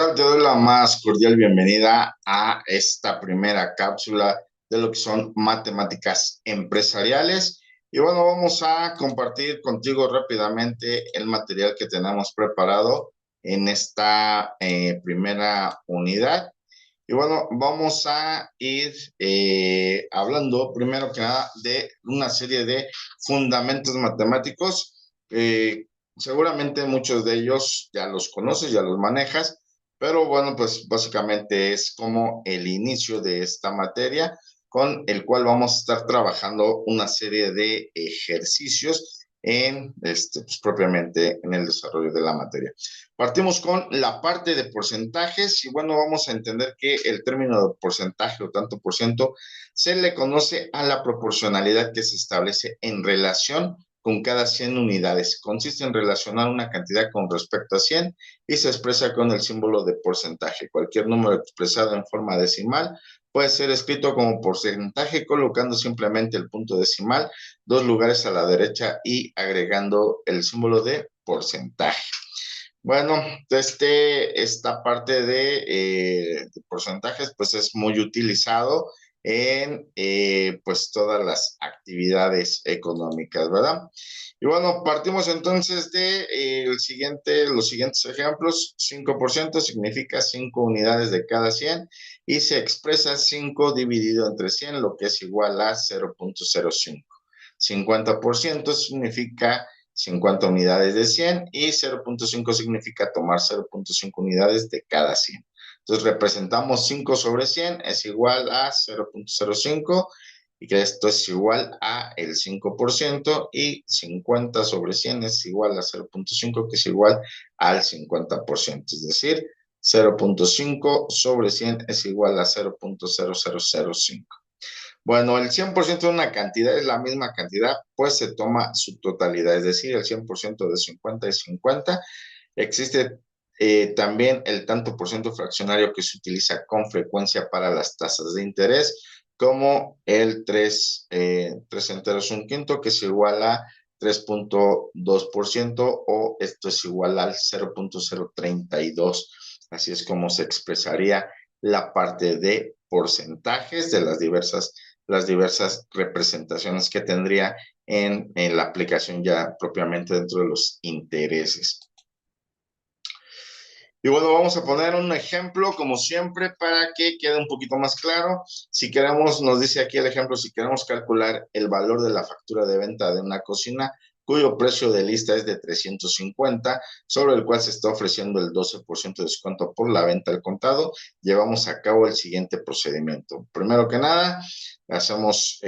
tal? Te doy la más cordial bienvenida a esta primera cápsula de lo que son matemáticas empresariales. Y bueno, vamos a compartir contigo rápidamente el material que tenemos preparado en esta primera unidad. Y bueno, vamos a ir hablando primero que nada de una serie de fundamentos matemáticos. Seguramente muchos de ellos ya los conoces, ya los manejas, pero bueno, pues básicamente es como el inicio de esta materia con el cual vamos a estar trabajando una serie de ejercicios pues, propiamente en el desarrollo de la materia. Partimos con la parte de porcentajes y bueno, vamos a entender que el término de porcentaje o tanto por ciento se le conoce a la proporcionalidad que se establece en relación con cada 100 unidades. Consiste en relacionar una cantidad con respecto a 100 y se expresa con el símbolo de porcentaje. Cualquier número expresado en forma decimal puede ser escrito como porcentaje colocando simplemente el punto decimal 2 lugares a la derecha y agregando el símbolo de porcentaje. Bueno, esta parte de porcentajes pues es muy utilizado en pues todas las actividades económicas, ¿verdad? Y bueno, partimos entonces de los siguientes ejemplos. 5% significa 5 unidades de cada 100 y se expresa 5 dividido entre 100, lo que es igual a 0.05. 50% significa 50 unidades de 100 y 0.5 significa tomar 0.5 unidades de cada 100. Entonces representamos 5 sobre 100 es igual a 0.05 y que esto es igual a el 5% y 50 sobre 100 es igual a 0.5 que es igual al 50%, es decir, 0.5 sobre 100 es igual a 0.0005. Bueno, el 100% de una cantidad es la misma cantidad, pues se toma su totalidad, es decir, el 100% de 50 es 50. Existe también el tanto por ciento fraccionario que se utiliza con frecuencia para las tasas de interés, como el 3 enteros un quinto, que es igual a 3.2% o esto es igual al 0.032. Así es como se expresaría la parte de porcentajes de las diversas representaciones que tendría en la aplicación ya propiamente dentro de los intereses. Y bueno, vamos a poner un ejemplo, como siempre, para que quede un poquito más claro. Si queremos, nos dice aquí el ejemplo, si queremos calcular el valor de la factura de venta de una cocina, cuyo precio de lista es de 350, sobre el cual se está ofreciendo el 12% de descuento por la venta al contado, llevamos a cabo el siguiente procedimiento. Primero que nada, hacemos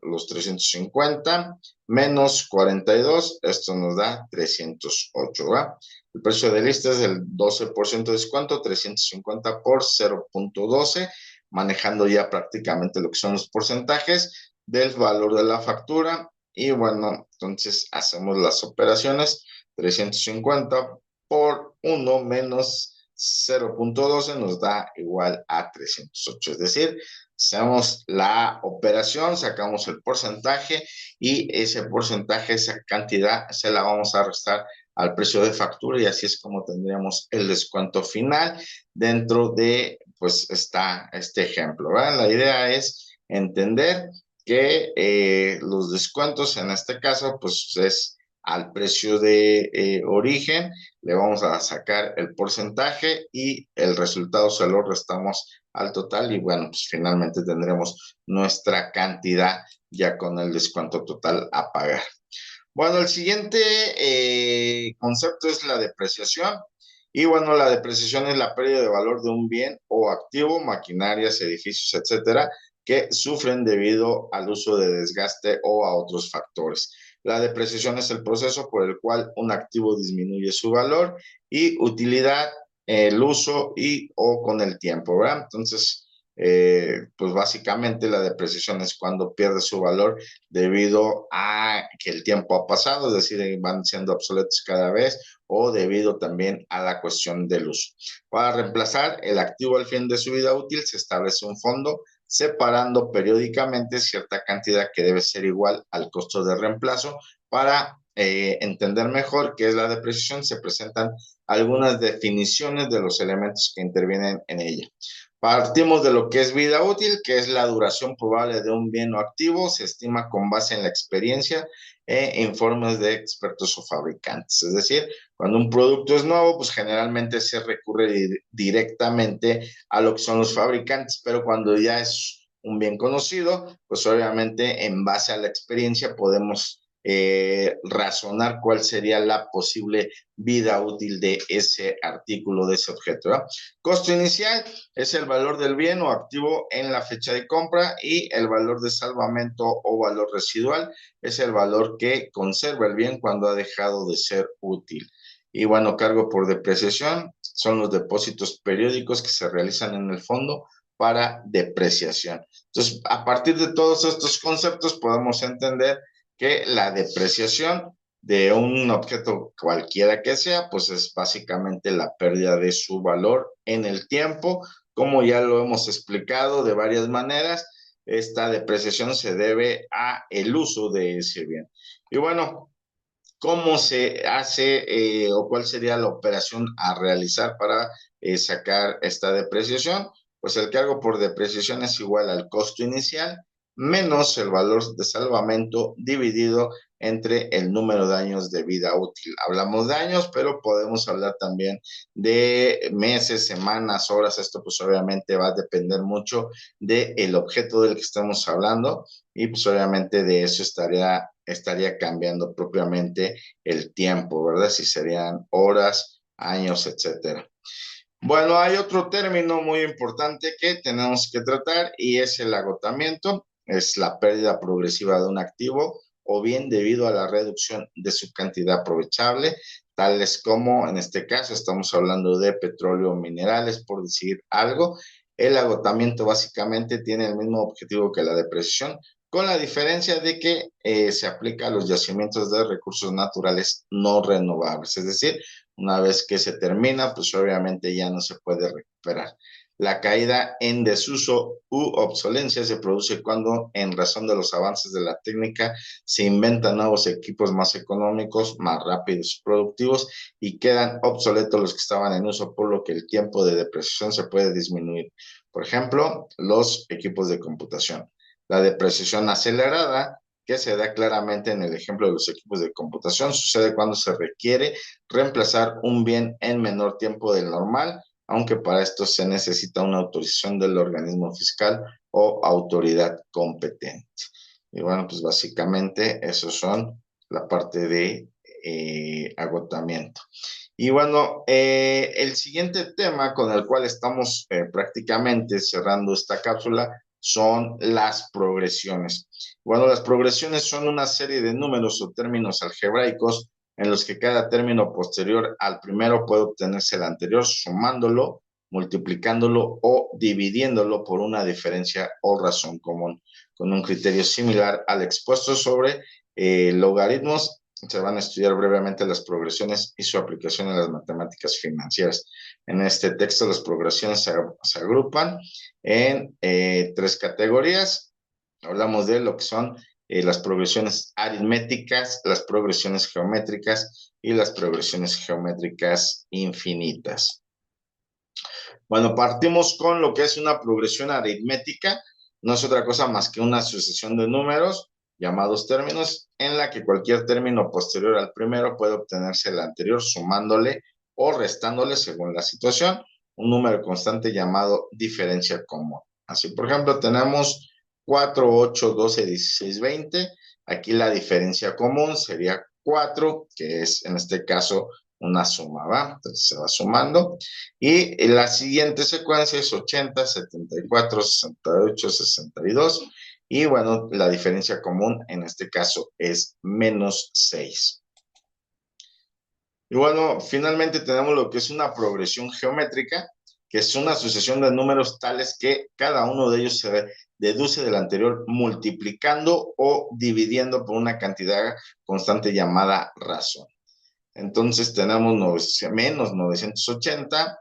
los 350 menos 42, esto nos da 308, ¿va? El precio de lista es el 12% de descuento, 350 por 0.12, manejando ya prácticamente lo que son los porcentajes del valor de la factura. Y bueno, entonces hacemos las operaciones, 350 por 1 menos 0.12 nos da igual a 308. Es decir, hacemos la operación, sacamos el porcentaje y ese porcentaje, esa cantidad, se la vamos a restar al precio de factura y así es como tendríamos el descuento final dentro de pues este ejemplo, ¿verdad? La idea es entender que los descuentos en este caso pues es al precio de origen, le vamos a sacar el porcentaje y el resultado se lo restamos al total y bueno, pues finalmente tendremos nuestra cantidad ya con el descuento total a pagar. Bueno, el siguiente concepto es la depreciación. Y bueno, la depreciación es la pérdida de valor de un bien o activo, maquinarias, edificios, etcétera, que sufren debido al uso de desgaste o a otros factores. La depreciación es el proceso por el cual un activo disminuye su valor y utilidad, el uso y o con el tiempo, ¿verdad? Entonces, pues básicamente la depreciación es cuando pierde su valor debido a que el tiempo ha pasado, es decir, van siendo obsoletos cada vez o debido también a la cuestión del uso. Para reemplazar el activo al fin de su vida útil, se establece un fondo separando periódicamente cierta cantidad que debe ser igual al costo de reemplazo para entender mejor qué es la depreciación, se presentan algunas definiciones de los elementos que intervienen en ella. Partimos de lo que es vida útil, que es la duración probable de un bien o activo, se estima con base en la experiencia e informes de expertos o fabricantes. Es decir, cuando un producto es nuevo, pues generalmente se recurre directamente a lo que son los fabricantes, pero cuando ya es un bien conocido, pues obviamente en base a la experiencia podemos razonar cuál sería la posible vida útil de ese artículo, de ese objeto, ¿verdad? Costo inicial es el valor del bien o activo en la fecha de compra, y el valor de salvamento o valor residual es el valor que conserva el bien cuando ha dejado de ser útil. Y bueno, cargo por depreciación son los depósitos periódicos que se realizan en el fondo para depreciación. Entonces, a partir de todos estos conceptos podemos entender que la depreciación de un objeto cualquiera que sea, pues es básicamente la pérdida de su valor en el tiempo. Como ya lo hemos explicado de varias maneras, esta depreciación se debe a el uso de ese bien. Y bueno, ¿cómo se hace o cuál sería la operación a realizar para sacar esta depreciación? Pues el cargo por depreciación es igual al costo inicial menos el valor de salvamento dividido entre el número de años de vida útil. Hablamos de años, pero podemos hablar también de meses, semanas, horas. Esto pues obviamente va a depender mucho del objeto del que estamos hablando, y pues obviamente de eso estaría cambiando propiamente el tiempo, ¿verdad? Si serían horas, años, etcétera. Bueno, hay otro término muy importante que tenemos que tratar, y es el agotamiento. Es la pérdida progresiva de un activo, o bien debido a la reducción de su cantidad aprovechable, tales como en este caso estamos hablando de petróleo o minerales, por decir algo. El agotamiento básicamente tiene el mismo objetivo que la depreciación, con la diferencia de que se aplica a los yacimientos de recursos naturales no renovables, es decir, una vez que se termina, pues obviamente ya no se puede recuperar. La caída en desuso u obsolencia se produce cuando, en razón de los avances de la técnica, se inventan nuevos equipos más económicos, más rápidos y productivos, y quedan obsoletos los que estaban en uso, por lo que el tiempo de depreciación se puede disminuir. Por ejemplo, los equipos de computación. La depreciación acelerada, que se da claramente en el ejemplo de los equipos de computación, sucede cuando se requiere reemplazar un bien en menor tiempo del normal, aunque para esto se necesita una autorización del organismo fiscal o autoridad competente. Y bueno, pues básicamente esos son la parte de agotamiento. Y bueno, el siguiente tema con el cual estamos prácticamente cerrando esta cápsula son las progresiones. Bueno, las progresiones son una serie de números o términos algebraicos en los que cada término posterior al primero puede obtenerse el anterior sumándolo, multiplicándolo o dividiéndolo por una diferencia o razón común, con un criterio similar al expuesto sobre logaritmos. Se van a estudiar brevemente las progresiones y su aplicación en las matemáticas financieras. En este texto, las progresiones se agrupan en tres categorías. Hablamos de lo que son las progresiones aritméticas, las progresiones geométricas y las progresiones geométricas infinitas. Bueno, partimos con lo que es una progresión aritmética. No es otra cosa más que una sucesión de números llamados términos, en la que cualquier término posterior al primero puede obtenerse el anterior sumándole o restándole, según la situación, un número constante llamado diferencia común. Así, por ejemplo, tenemos 4, 8, 12, 16, 20. Aquí la diferencia común sería 4, que es en este caso una suma, ¿va? Entonces se va sumando. Y la siguiente secuencia es 80, 74, 68, 62. Y bueno, la diferencia común en este caso es menos 6. Y bueno, finalmente tenemos lo que es una progresión geométrica, que es una sucesión de números tales que cada uno de ellos se deduce del anterior multiplicando o dividiendo por una cantidad constante llamada razón. Entonces tenemos menos 980,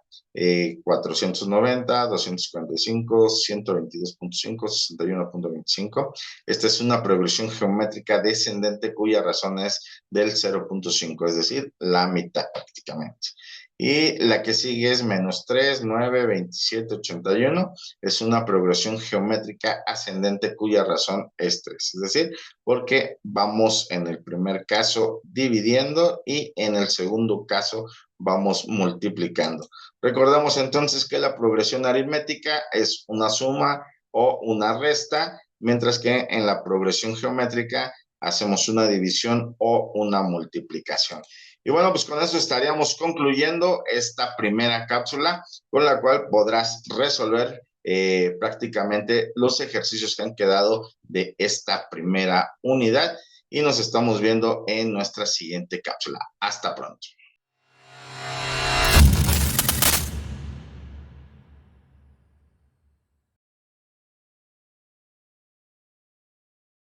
490, 245, 122.5, 61.25. Esta es una progresión geométrica descendente cuya razón es del 0.5, es decir, la mitad prácticamente. Y la que sigue es menos 3, 9, 27, 81. Es una progresión geométrica ascendente cuya razón es 3. Es decir, porque vamos en el primer caso dividiendo y en el segundo caso vamos multiplicando. Recordamos entonces que la progresión aritmética es una suma o una resta, mientras que en la progresión geométrica hacemos una división o una multiplicación. Y bueno, pues con eso estaríamos concluyendo esta primera cápsula, con la cual podrás resolver prácticamente los ejercicios que han quedado de esta primera unidad. Y nos estamos viendo en nuestra siguiente cápsula. Hasta pronto.